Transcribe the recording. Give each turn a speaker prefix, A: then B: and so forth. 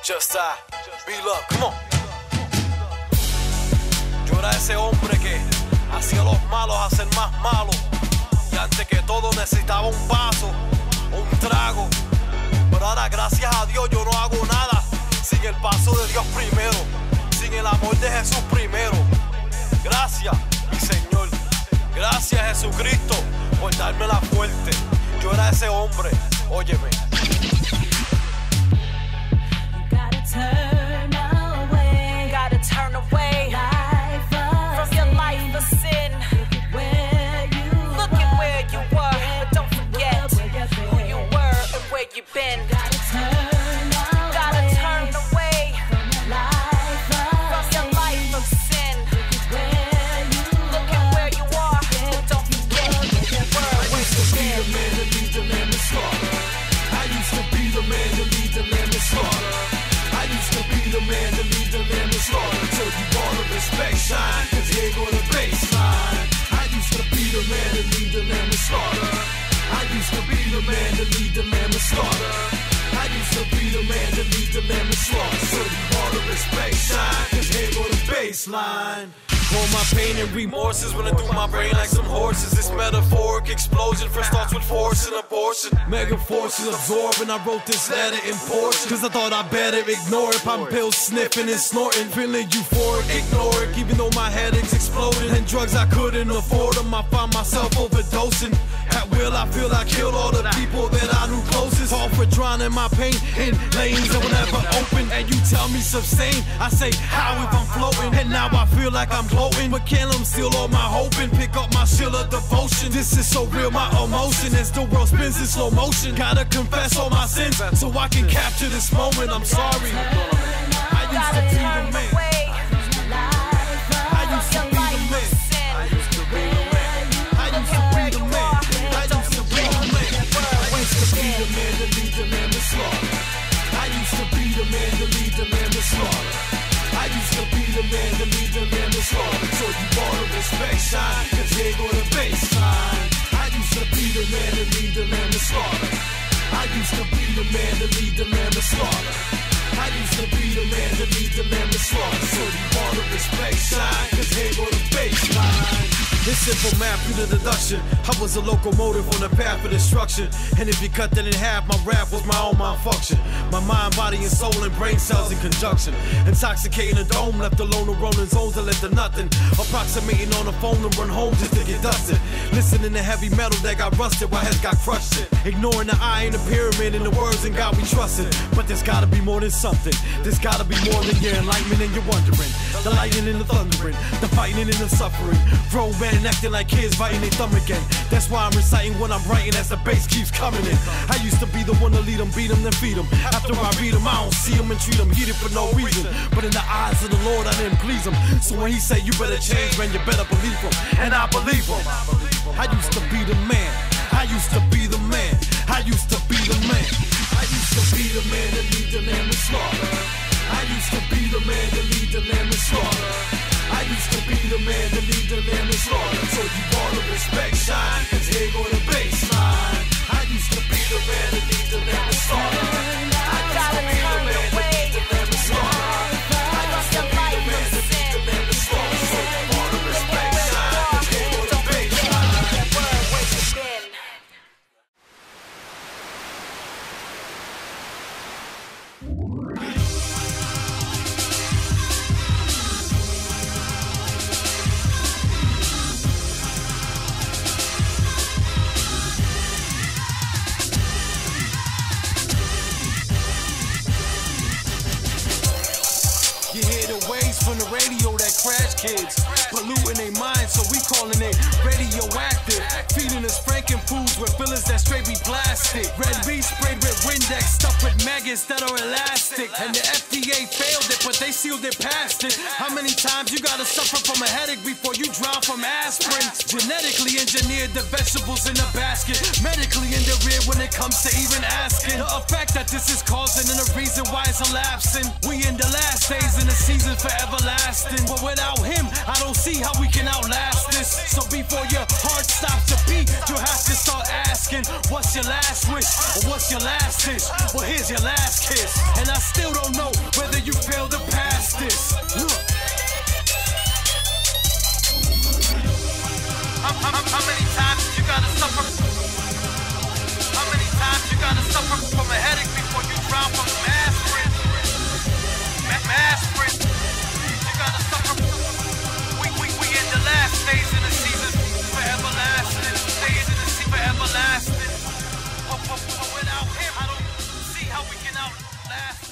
A: Just B-Love, come on. Yo era ese hombre que hacía a los malos hacer más malos. Y antes que todo necesitaba un vaso o un trago. Pero ahora gracias a Dios yo no hago nada sin el paso de Dios primero, sin el amor de Jesús primero. Gracias, mi Señor. Gracias, Jesucristo, por darme la fuerte. Yo era ese hombre, óyeme.
B: Turn away from your life of sin. Look at where you were, but don't forget who you were and where you've been. Gotta turn away from your life of sin. Look at where you are, but don't forget who you were and where you've been.
C: I used to be the man to lead the lamb to slaughter. I used to be the man to lead the lamb to slaughter. Till you wanna respect shine, cause here go the baseline. I used to be the man to lead the lamb to slaughter. I used to be the man to lead the lamb to slaughter. I used to be the man to lead the lamb to slaughter. Till you wanna respect shine, cause here go the baseline.
A: All my pain and remorses running through my brain like some horses. This metaphoric explosion first starts with force and abortion. Mega forces absorbing. I wrote this letter in portion, cause I thought I better ignore it. I'm pills sniffing and snorting, feeling euphoric, ignore it. Even though my headache's exploding and drugs I couldn't afford them, I found myself overdosing. At will I feel I killed all the people that I knew closest. All for drowning my pain in lanes that will never open. And you tell me sustain, I say how if I'm floating. And now I feel like I'm floating, but can't I'm still all my hope and pick up my shield of devotion. This is so real, my emotion, as the world spins in slow motion. Gotta confess all my sins so I can capture this moment. I'm sorry, I used to be the man. I used to be the man. I used to be the man. I used to be the man. I used to be the man.
C: I used to be the man to lead the lamb to slaughter. I used to be the man to lead the lamb to slaughter. I used to be the man to lead the lamb to slaughter. So you wanna respect shine, cause here go the baseline. I used to be the man to lead the lamb to slaughter. I used to be the man to lead the lamb to slaughter. I used to be the man to lead the lamb to slaughter. So you wanna respect shine, cause here go the baseline.
A: This simple math through the deduction. I was a locomotive on the path of destruction. And if you cut that in half, my rap was my own malfunction. My mind, body, and soul and brain cells in conjunction. Intoxicating the dome, left alone to rolling zones that led to nothing. Approximating on the phone to run home just to get dusted. Listening to heavy metal that got rusted while heads got crushed. Ignoring the eye and the pyramid and the words in God we trusted. But there's gotta be more than something. There's gotta be more than your enlightenment and your wondering. The lightning and the thundering, the fighting and the suffering. Grown man acting like kids biting their thumb again. That's why I'm reciting when I'm writing as the bass keeps coming in. I used to be the one to lead them, beat them, then feed them. After I read them, I don't see them and treat them heated for no reason. But in the eyes of the Lord, I didn't please him. So when he say you better change, man, you better believe him. And I believe him. I used to be the man. I used to be the man. I used to be the man.
C: I used to be the man to lead the lamb to slaughter. I used to be the man to lead the lamb to slaughter. I used to be the man to lead the lamb to slaughter. So you wanna respect shine, cause here go the baseline. I used to be the man to lead the lamb to slaughter. I used to be the man to lead the lamb to slaughter. I used to be the man to lead the lamb to slaughter. So you wanna respect shine, cause here go the baseline.
A: From the radio that crash kids, polluting their minds, so we calling it radioactive. Feeding us Franken foods with fillers that straight be plastic. Red weed sprayed with Windex, stuffed with maggots that are elastic. And the FDA failed it, but they sealed it past it. How many times you gotta suffer from a headache before you drown from aspirin? Genetically engineered the vegetables in the basket. Medically in the rear when it comes to even asking. The effect that this is causing and the reason why it's elapsing. We in the last days in the season forever everlasting, but without him, I don't see how we can outlast this. So before your heart stops to beat, you have to start asking, what's your last wish, or what's your last dish? Well, here's your last last kiss. And I still don't know whether you failed to pass this. Look. How many times you gotta suffer? How many times you gotta suffer from a headache before you drown from aspirin? Aspirin. You gotta suffer. We in the last days in the season for everlasting. Days in the sea for everlasting. But without him, I don't see how we can outlast.